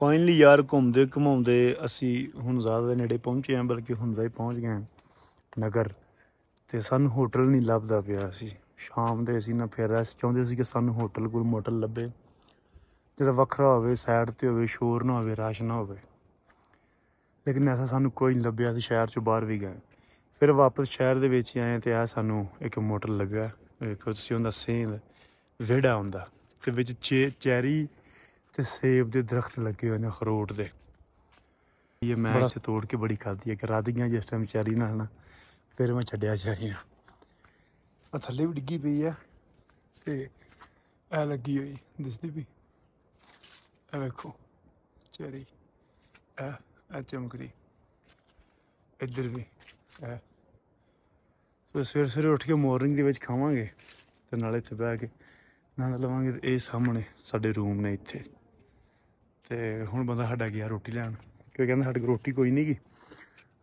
Finally ਯਾਰ ਘੁੰਮਦੇ ਘੁਮਾਉਂਦੇ ਅਸੀਂ ਹੁਨਜ਼ਾ ਦੇ ਨੇੜੇ ਪਹੁੰਚੇ ਹਾਂ, ਬਲਕਿ ਹੁਨਜ਼ਾ ਹੀ ਪਹੁੰਚ ਗਏ ਹਾਂ ਨਗਰ। ਤੇ ਸਾਨੂੰ ਹੋਟਲ ਨਹੀਂ ਲੱਭਦਾ ਪਿਆ ਸੀ। ਸ਼ਾਮ ਦੇ ਅਸੀਂ ਨਾ ਫਿਰ ਅਸੀਂ ਚਾਹੁੰਦੇ ਸੀ ਕਿ ਸਾਨੂੰ ਹੋਟਲ ਕੋਈ ਮੋਟਲ ਲੱਭੇ ਜਿਹੜਾ ਵੱਖਰਾ ਹੋਵੇ, ਸਾਈਡ 'ਤੇ ਹੋਵੇ, ਸ਼ੋਰ ਨਾ ਹੋਵੇ, ਰਸ਼ ਨਾ ਹੋਵੇ। ਲੇਕਿਨ ਐਸਾ ਸਾਨੂੰ ਕੋਈ ਨਹੀਂ ਲੱਭਿਆ। ਅਸੀਂ ਸ਼ਹਿਰ 'ਚੋਂ ਬਾਹਰ ਵੀ ਗਏ, ਫਿਰ ਵਾਪਸ ਸ਼ਹਿਰ ਦੇ ਵਿੱਚ ਹੀ ਆਏ ਅਤੇ ਇਹ ਸਾਨੂੰ ਇੱਕ ਮੋਟਲ ਲੱਭਿਆ। ਵੇਖੋ ਤੁਸੀਂ, ਉਹਦਾ ਸੇਮ ਵਿਹੜਾ ਹੁੰਦਾ ਅਤੇ ਵਿੱਚ ਚੈਰੀ ਤੇ ਸੇਬ ਦੇ ਦਰਖਤ ਲੱਗੇ ਹੋਏ ਨੇ, ਅਖਰੋਟ ਦੇ। ਇਹ ਮੈਂ ਇੱਥੇ ਤੋੜ ਕੇ ਬੜੀ ਖਾਧੀ ਹੈ ਕਿ ਰੱਧ ਗਈਆਂ ਜਿਸ ਟਾਈਮ ਚੈਰੀ ਨਾਲ ਨਾ, ਫਿਰ ਮੈਂ ਛੱਡਿਆ ਚੈਰੀ ਨਾਲ। ਆ ਥੱਲੇ ਵੀ ਡਿੱਗੀ ਪਈ ਹੈ ਅਤੇ ਇਹ ਲੱਗੀ ਹੋਈ ਦਿਸਦੀ ਪਈ। ਇਹ ਵੇਖੋ ਚੈਰੀ, ਇਹ ਚਮਕ ਰਹੀ ਇੱਧਰ ਵੀ। ਇਹ ਸੋ ਸਵੇਰੇ ਸਵੇਰੇ ਉੱਠ ਕੇ ਮੋਰਨਿੰਗ ਦੇ ਵਿੱਚ ਖਾਵਾਂਗੇ ਅਤੇ ਨਾਲੇ ਇੱਥੇ ਬਹਿ ਕੇ ਆਨੰਦ ਲਵਾਂਗੇ। ਅਤੇ ਇਹ ਸਾਹਮਣੇ ਸਾਡੇ ਰੂਮ ਨੇ ਇੱਥੇ। ਅਤੇ ਹੁਣ ਬੰਦਾ ਸਾਡਾ ਗਿਆ ਰੋਟੀ ਲੈਣ, ਕਿਉਂਕਿ ਕਹਿੰਦਾ ਸਾਡੇ ਕੋਲ ਰੋਟੀ ਕੋਈ ਨਹੀਂ ਗੀ,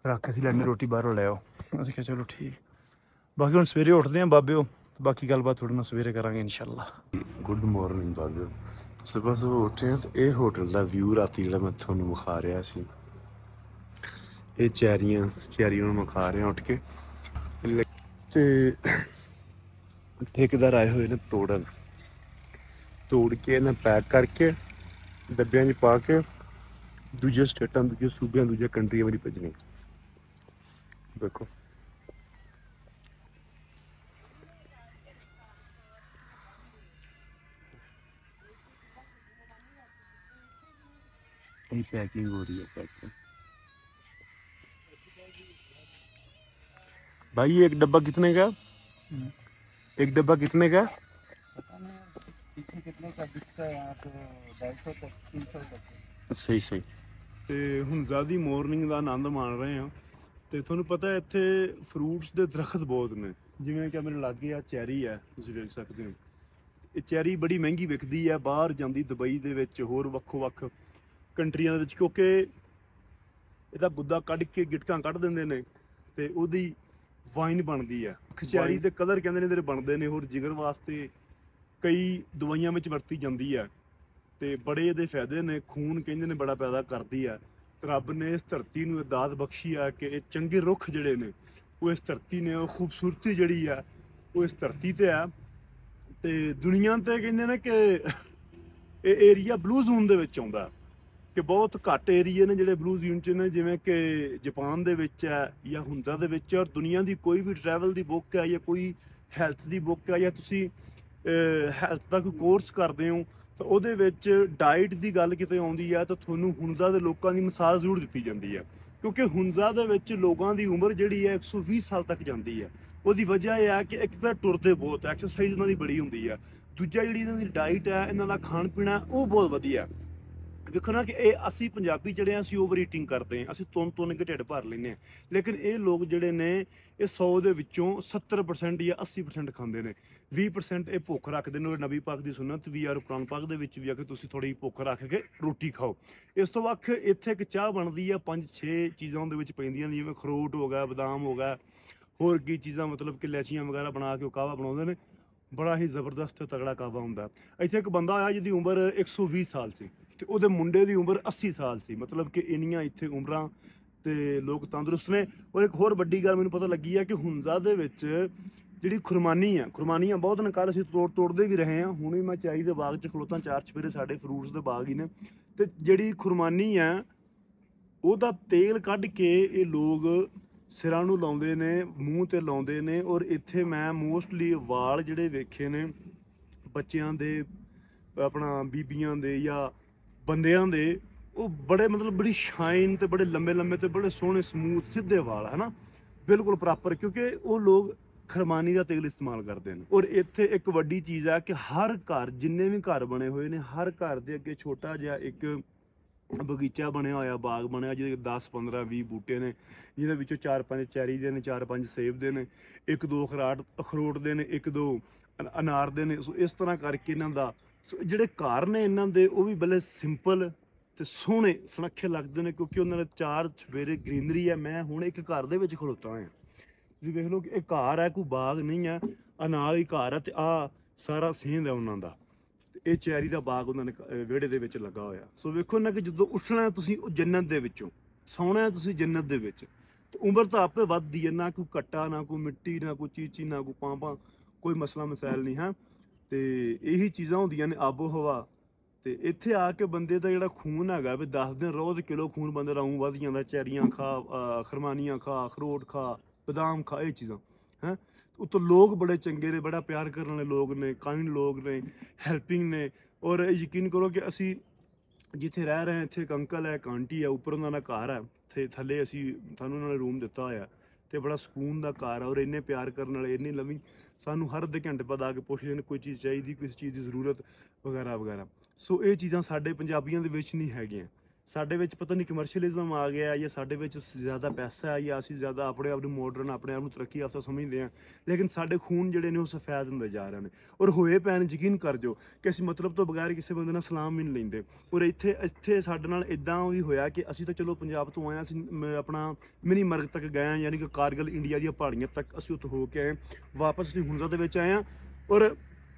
ਰੱਖ ਅਸੀਂ ਲੈਣੀ ਰੋਟੀ ਬਾਹਰੋਂ ਲੈ ਆਓ। ਅਸੀਂ ਕਿਹਾ ਚਲੋ ਠੀਕ। ਬਾਕੀ ਹੁਣ ਸਵੇਰੇ ਉੱਠਦੇ ਹਾਂ ਬਾਬਿਓ, ਬਾਕੀ ਗੱਲਬਾਤ ਤੁਹਾਡੇ ਨਾਲ ਸਵੇਰੇ ਕਰਾਂਗੇ ਇਨਸ਼ਾਅੱਲਾ। ਗੁੱਡ ਮੋਰਨਿੰਗ ਬਾਬਿਓ। ਸੁਬਹ ਸੁਬਹ ਉੱਠੇ ਹਾਂ ਅਤੇ ਇਹ ਹੋਟਲ ਦਾ ਵਿਊ ਰਾਤੀ ਜਿਹੜਾ ਮੈਂ ਤੁਹਾਨੂੰ ਵਿਖਾ ਰਿਹਾ ਸੀ, ਇਹ ਚੈਰੀਆਂ ਨੂੰ ਵਿਖਾ ਰਿਹਾ ਉੱਠ ਕੇ। ਅਤੇ ਠੇਕੇਦਾਰ ਆਏ ਹੋਏ ਨੇ ਤੋੜਨ, ਤੋੜ ਕੇ ਇਹਨਾਂ ਪੈਕ ਕਰਕੇ ਡੱਬਿਆਂ 'ਚ ਪਾ ਕੇ ਦੂਜੇ ਸਟੇਟਾਂ, ਦੂਜੇ ਸੂਬਿਆਂ, ਦੂਜੇ ਕੰਟਰੀਆਂ ਵਿੱਚ ਭੇਜਣੀ। ਦੇਖੋ ये पैकिंग हो रही है। पैकिंग भाई ये एक डब्बा कितने का? एक डब्बा कितने का? पता नहीं पीछे कितने का बिकता है यहाँ तो 250 तक 300 तक। ਸਹੀ ਸਹੀ। ਤੇ ਹੁਣ ਜ਼ਿਆਦੀ ਮੋਰਨਿੰਗ ਦਾ ਆਨੰਦ ਮਾਣ ਰਹੇ ਹਾਂ। ਤੇ ਤੁਹਾਨੂੰ ਪਤਾ ਇੱਥੇ ਫਰੂਟਸ ਦੇ ਦਰਖਤ ਬਹੁਤ ਨੇ, ਜਿਵੇਂ ਕਿ ਮੇਰੇ ਲਾਗੇ ਆ ਚੈਰੀ ਹੈ, ਤੁਸੀਂ ਵੇਖ ਸਕਦੇ ਹੋ। ਇਹ ਚੈਰੀ ਬੜੀ ਮਹਿੰਗੀ ਵਿਕਦੀ ਹੈ, ਬਾਹਰ ਜਾਂਦੀ ਦੁਬਈ ਦੇ ਵਿੱਚ, ਹੋਰ ਵੱਖੋ ਵੱਖ ਕੰਟਰੀਆਂ ਦੇ ਵਿੱਚ, ਕਿਉਂਕਿ ਇਹਦਾ ਗੁੱਦਾ ਕੱਢ ਕੇ ਗਿਟਕਾਂ ਕੱਢ ਦਿੰਦੇ ਨੇ ਤੇ ਉਹਦੀ ਵਾਈਨ ਬਣਦੀ ਹੈ। ਚੈਰੀ ਦੇ ਕਲਰ ਕਹਿੰਦੇ ਨੇ ਜਿਹੜੇ ਬਣਦੇ ਨੇ, ਹੋਰ ਜਿਗਰ ਵਾਸਤੇ ਕਈ ਦਵਾਈਆਂ ਵਿੱਚ ਵਰਤੀ ਜਾਂਦੀ ਹੈ ਤੇ ਬੜੇ ਇਹਦੇ ਫਾਇਦੇ ਨੇ। ਖੂਨ ਕਹਿੰਦੇ ਨੇ ਬੜਾ ਪੈਦਾ ਕਰਦੀ ਹੈ। ਰੱਬ ਨੇ ਇਸ ਧਰਤੀ ਨੂੰ ਇਹ ਦਾਤ ਬਖਸ਼ੀ ਆ ਕਿ ਇਹ ਚੰਗੇ ਰੁੱਖ ਜਿਹੜੇ ਨੇ ਉਹ ਇਸ ਧਰਤੀ ਨੇ, ਉਹ ਖੂਬਸੂਰਤੀ ਜਿਹੜੀ ਆ ਉਹ ਇਸ ਧਰਤੀ ਤੇ ਆ। ਤੇ ਦੁਨੀਆ ਤੇ ਕਹਿੰਦੇ ਨੇ ਕਿ ਇਹ ਏਰੀਆ ਬਲੂ ਜ਼ੋਨ ਦੇ ਵਿੱਚ ਆਉਂਦਾ, ਕਿ ਬਹੁਤ ਘੱਟ ਏਰੀਏ ਨੇ ਜਿਹੜੇ ਬਲੂ ਜ਼ੋਨ 'ਚ ਨੇ, ਜਿਵੇਂ ਕਿ ਜਾਪਾਨ ਦੇ ਵਿੱਚ ਹੈ ਜਾਂ ਹੁਨਜ਼ਾ ਦੇ ਵਿੱਚ। ਔਰ ਦੁਨੀਆ ਦੀ ਕੋਈ ਵੀ ਟਰੈਵਲ ਦੀ ਬੁੱਕ ਹੈ ਜਾਂ ਕੋਈ ਹੈਲਥ ਦੀ ਬੁੱਕ ਹੈ ਜਾਂ ਤੁਸੀਂ ਹੈਲਥ ਦਾ ਕੋਈ ਕੋਰਸ ਕਰਦੇ ਹੋ ਤਾਂ ਉਹਦੇ ਵਿੱਚ ਡਾਈਟ ਦੀ ਗੱਲ ਕਿਤੇ ਆਉਂਦੀ ਹੈ ਤਾਂ ਤੁਹਾਨੂੰ ਹੁਨਜ਼ਾ ਦੇ ਲੋਕਾਂ ਦੀ ਮਿਸਾਲ ਜ਼ਰੂਰ ਦਿੱਤੀ ਜਾਂਦੀ ਹੈ, ਕਿਉਂਕਿ ਹੁਨਜ਼ਾ ਦੇ ਵਿੱਚ ਲੋਕਾਂ ਦੀ ਉਮਰ ਜਿਹੜੀ ਹੈ 120 ਸਾਲ ਤੱਕ ਜਾਂਦੀ ਹੈ। ਉਹਦੀ ਵਜ੍ਹਾ ਇਹ ਹੈ ਕਿ ਇੱਕ ਤਾਂ ਟੁਰਦੇ ਬਹੁਤ, ਐਕਸਰਸਾਈਜ਼ ਉਹਨਾਂ ਦੀ ਬੜੀ ਹੁੰਦੀ ਹੈ। ਦੂਜਾ ਜਿਹੜੀ ਇਹਨਾਂ ਦੀ ਡਾਈਟ ਹੈ, ਇਹਨਾਂ ਦਾ ਖਾਣ ਪੀਣਾ ਉਹ ਬਹੁਤ ਵਧੀਆ। ਵੇਖੋ ਨਾ ਕਿ ਇਹ ਅਸੀਂ ਪੰਜਾਬੀ ਜਿਹੜੇ ਆ, ਅਸੀਂ ਓਵਰ ਈਟਿੰਗ ਕਰਦੇ ਹਾਂ, ਅਸੀਂ ਤੁੰਨ ਕੇ ਢਿੱਡ ਭਰ ਲੈਂਦੇ ਹਾਂ। ਲੇਕਿਨ ਇਹ ਲੋਕ ਜਿਹੜੇ ਨੇ ਇਹ 100 ਦੇ ਵਿੱਚੋਂ 70% ਜਾਂ 80% ਖਾਂਦੇ ਨੇ, 20% ਇਹ ਭੁੱਖ ਰੱਖਦੇ ਨੇ। ਨਬੀ ਪਾਕ ਦੀ ਸੁਨਨਤ ਵੀ ਆ, ਕੁਰਾਨ ਪਾਕ ਦੇ ਵਿੱਚ ਵੀ ਆ ਕਿ ਤੁਸੀਂ ਥੋੜ੍ਹੀ ਭੁੱਖ ਰੱਖ ਕੇ ਰੋਟੀ ਖਾਓ। ਇਸ ਤੋਂ ਵੱਖ ਇੱਥੇ ਇੱਕ ਚਾਹ ਬਣਦੀ ਆ, 5-6 ਚੀਜ਼ਾਂ ਉਹਦੇ ਵਿੱਚ ਪੈਂਦੀਆਂ ਨੇ, ਜਿਵੇਂ ਅਖਰੋਟ ਹੋ ਗਿਆ, ਬਦਾਮ ਹੋ ਗਿਆ, ਹੋਰ ਕੀ ਚੀਜ਼ਾਂ, ਮਤਲਬ ਕਿ ਇਲਾਇਚੀਆਂ ਵਗੈਰਾ ਬਣਾ ਕੇ ਉਹ ਕਾਹਵਾ ਬਣਾਉਂਦੇ ਨੇ। ਬੜਾ ਹੀ ਜ਼ਬਰਦਸਤ ਤਗੜਾ ਕਾਹਵਾ ਹੁੰਦਾ। ਇੱਥੇ ਇੱਕ ਬੰਦਾ ਆਇਆ ਜਿਹਦੀ ਉਮਰ 120 ਸਾਲ ਸੀ ਤੇ ਉਹਦੇ ਮੁੰਡੇ ਦੀ ਉਮਰ 80 ਸਾਲ ਸੀ। ਮਤਲਬ ਕਿ ਇੰਨੀਆਂ ਇੱਥੇ ਉਮਰਾਂ ਤੇ ਲੋਕ ਤੰਦਰੁਸਤ ਨੇ। ਔਰ ਇੱਕ ਹੋਰ ਵੱਡੀ ਗੱਲ ਮੈਨੂੰ ਪਤਾ ਲੱਗੀ ਹੈ ਕਿ ਹੁਨਜ਼ਾ ਦੇ ਵਿੱਚ ਜਿਹੜੀ ਖੁਰਮਾਨੀਆਂ ਬਹੁਤ ਨੇ। ਕੱਲ੍ਹ ਅਸੀਂ ਤੋੜਦੇ ਵੀ ਰਹੇ ਹਾਂ। ਹੁਣ ਵੀ ਮੈਂ ਚਾਈ ਦੇ ਬਾਗ 'ਚ ਖਲੋਤਾ, 4 ਚੁਫੇਰੇ ਸਾਡੇ ਫਰੂਟਸ ਦੇ ਬਾਗ ਹੀ ਨੇ। ਤੇ ਜਿਹੜੀ ਖੁਰਮਾਨੀ ਹੈ ਉਹਦਾ ਤੇਲ ਕੱਢ ਕੇ ਇਹ ਲੋਕ ਸਿਰਾਂ ਨੂੰ ਲਾਉਂਦੇ ਨੇ, ਮੂੰਹ ਤੇ ਲਾਉਂਦੇ ਨੇ। ਔਰ ਇੱਥੇ ਮੈਂ ਮੋਸਟਲੀ ਵਾਲ ਜਿਹੜੇ ਵੇਖੇ ਨੇ ਬੱਚਿਆਂ ਦੇ, ਆਪਣਾ ਬੀਬੀਆਂ ਦੇ ਜਾਂ ਬੰਦਿਆਂ ਦੇ, ਉਹ ਬੜੇ ਮਤਲਬ ਬੜੀ ਸ਼ਾਈਨ ਤੇ ਬੜੇ ਲੰਬੇ ਲੰਬੇ ਤੇ ਬੜੇ ਸੋਹਣੇ ਸਮੂਥ ਸਿੱਧੇ ਵਾਲ ਹੈ ਨਾ, ਬਿਲਕੁਲ ਪ੍ਰੋਪਰ, ਕਿਉਂਕਿ ਉਹ ਲੋਕ ਖਰਮਾਨੀ ਦਾ ਤੇਲ ਇਸਤੇਮਾਲ ਕਰਦੇ ਨੇ। ਔਰ ਇੱਥੇ ਇੱਕ ਵੱਡੀ ਚੀਜ਼ ਹੈ ਕਿ ਹਰ ਘਰ, ਜਿੰਨੇ ਵੀ ਘਰ ਬਣੇ ਹੋਏ ਨੇ, ਹਰ ਘਰ ਦੇ ਅੱਗੇ ਛੋਟਾ ਜਿਹਾ ਇੱਕ ਬਗੀਚਾ ਬਣਿਆ ਹੋਇਆ, ਬਾਗ ਬਣਿਆ, ਜਿਹਦੇ 10-15-20 ਬੂਟੇ ਨੇ, ਜਿਹਦੇ ਵਿੱਚੋਂ 4-5 ਚੈਰੀ ਦੇ ਨੇ, 4-5 ਸੇਬ ਦੇ ਨੇ, 1-2 ਅਖਰੋਟ ਦੇ ਨੇ, 1-2 ਅਨਾਰ ਦੇ ਨੇ। ਸੋ ਇਸ ਤਰ੍ਹਾਂ ਕਰਕੇ ਇਹਨਾਂ ਦਾ ਜਿਹੜੇ ਘਰ ਨੇ ਇਹਨਾਂ ਦੇ ਉਹ ਵੀ ਬੜੇ ਸਿੰਪਲ ਤੇ ਸੋਹਣੇ ਸੁਨੱਖੇ ਲੱਗਦੇ ਨੇ, ਕਿਉਂਕਿ ਉਹਨਾਂ ਦੇ 4 ਚੁਫੇਰੇ ਗ੍ਰੀਨਰੀ ਹੈ। ਮੈਂ ਹੁਣ ਇੱਕ ਘਰ ਦੇ ਵਿੱਚ ਖਲੋਤਾ ਹੋਇਆ, ਤੁਸੀਂ ਵੇਖ ਲਓ ਕਿ ਇਹ ਘਰ ਹੈ, ਕੋਈ ਬਾਗ ਨਹੀਂ ਹੈ। ਨਾਲ ਹੀ ਘਰ ਹੈ ਤੇ ਆਹ ਸਾਰਾ ਸੇਂਧ ਹੈ ਉਹਨਾਂ ਦਾ। ਤੇ ਇਹ ਚੈਰੀ ਦਾ ਬਾਗ ਉਹਨਾਂ ਨੇ ਵਿਹੜੇ ਦੇ ਵਿੱਚ ਲੱਗਾ ਹੋਇਆ। ਸੋ ਵੇਖੋ ਨਾ ਕਿ ਜਦੋਂ ਉੱਠਣਾ ਤੁਸੀਂ ਉਹ ਜੰਨਤ ਦੇ ਵਿੱਚੋਂ, ਸੌਣਾ ਤੁਸੀਂ ਜੰਨਤ ਦੇ ਵਿੱਚ, ਤੇ ਉਮਰ ਤਾਂ ਆਪੇ ਵੱਧਦੀ ਹੈ, ਨਾ ਕੋਈ ਘੱਟਾ, ਨਾ ਕੋਈ ਮਿੱਟੀ, ਨਾ ਕੋਈ ਚੀਚੀ, ਨਾ ਕੋਈ ਪਾਂਪਾ, ਕੋਈ ਮਸਲਾ ਮਸਾਇਲ ਨਹੀਂ ਹੈ। ਤੇ ਇਹੀ ਚੀਜ਼ਾਂ ਹੁੰਦੀਆਂ ਨੇ, ਆਬੋ ਹਵਾ। ਤੇ ਇੱਥੇ ਆ ਕੇ ਬੰਦੇ ਦਾ ਜਿਹੜਾ ਖੂਨ ਹੈਗਾ ਵੀ 10 ਦਿਨ ਰੋਜ਼ ਕਿਲੋ ਖੂਨ ਬੰਦੇ ਦਾ ਊਂ ਵੱਧ ਜਾਂਦਾ। ਚੈਰੀਆਂ ਖਾ, ਖਰਮਾਨੀਆਂ ਖਾ, ਅਖਰੋਟ ਖਾ, ਬਦਾਮ ਖਾ, ਇਹ ਚੀਜ਼ਾਂ ਹੈਂ। ਉੱਤੋਂ ਲੋਕ ਬੜੇ ਚੰਗੇ ਨੇ, ਬੜਾ ਪਿਆਰ ਕਰਨ ਵਾਲੇ ਲੋਕ ਨੇ, ਕਾਇੰਡ ਲੋਕ ਨੇ, ਹੈਲਪਿੰਗ ਨੇ। ਔਰ ਯਕੀਨ ਕਰੋ ਕਿ ਅਸੀਂ ਜਿੱਥੇ ਰਹਿ ਰਹੇ ਹਾਂ, ਇੱਥੇ ਇੱਕ ਅੰਕਲ ਹੈ, ਇੱਕ ਆਂਟੀ ਹੈ, ਉੱਪਰ ਉਹਨਾਂ ਦਾ ਘਰ ਹੈ, ਤੇ ਥੱਲੇ ਅਸੀਂ ਸਾਨੂੰ ਉਹਨਾਂ ਨੇ ਰੂਮ ਦਿੱਤਾ ਹੋਇਆ, ਤੇ ਬੜਾ ਸਕੂਨ ਦਾ ਘਰ ਹੈ। ਔਰ ਇੰਨੇ ਪਿਆਰ ਕਰਨ ਵਾਲੇ, ਇੰਨੀ ਲਵਿੰਗ, ਸਾਨੂੰ ਹਰ ਅੱਧੇ ਘੰਟੇ ਬਾਅਦ ਆ ਕੇ ਪੁੱਛਦੇ ਨੇ ਕੋਈ ਚੀਜ਼ ਚਾਹੀਦੀ, ਕਿਸੇ ਚੀਜ਼ ਦੀ ਜ਼ਰੂਰਤ ਵਗੈਰਾ ਵਗੈਰਾ। ਸੋ ਇਹ ਚੀਜ਼ਾਂ ਸਾਡੇ ਪੰਜਾਬੀਆਂ ਦੇ ਵਿੱਚ ਨਹੀਂ ਹੈਗੀਆਂ। ਸਾਡੇ ਵਿੱਚ ਪਤਾ ਨਹੀਂ ਕਮਰਸ਼ੀਅਲਿਜ਼ਮ ਆ ਗਿਆ, ਜਾਂ ਸਾਡੇ ਵਿੱਚ ਜ਼ਿਆਦਾ ਪੈਸਾ ਹੈ, ਜਾਂ ਅਸੀਂ ਜ਼ਿਆਦਾ ਆਪਣੇ ਆਪ ਨੂੰ ਮਾਡਰਨ, ਆਪਣੇ ਆਪ ਨੂੰ ਤਰੱਕੀ ਯਾਫਤਾ ਸਮਝਦੇ ਹਾਂ। ਲੇਕਿਨ ਸਾਡੇ ਖੂਨ ਜਿਹੜੇ ਨੇ ਉਹ ਸਫੈਦ ਹੁੰਦੇ ਜਾ ਰਹੇ ਨੇ। ਔਰ ਹੋਏ ਪੈਣ, ਯਕੀਨ ਕਰ ਜੋ ਕਿ ਅਸੀਂ ਮਤਲਬ ਤੋਂ ਬਗੈਰ ਕਿਸੇ ਬੰਦੇ ਨਾਲ ਸਲਾਮ ਵੀ ਨਹੀਂ ਲੈਂਦੇ। ਔਰ ਇੱਥੇ ਸਾਡੇ ਨਾਲ ਇੱਦਾਂ ਵੀ ਹੋਇਆ ਕਿ ਅਸੀਂ ਤਾਂ ਚਲੋ ਪੰਜਾਬ ਤੋਂ ਆਏ ਹਾਂ, ਅਸੀਂ ਆਪਣਾ ਮਿਨੀ ਮਰਗ ਤੱਕ ਗਏ ਹਾਂ, ਯਾਨੀ ਕਿ ਕਾਰਗਿਲ ਇੰਡੀਆ ਦੀਆਂ ਪਹਾੜੀਆਂ ਤੱਕ ਅਸੀਂ ਉੱਥੇ ਹੋ ਕੇ ਆਏ। ਵਾਪਸ ਅਸੀਂ ਹੁਨਜ਼ਾ ਦੇ ਵਿੱਚ ਆਏ ਹਾਂ। ਔਰ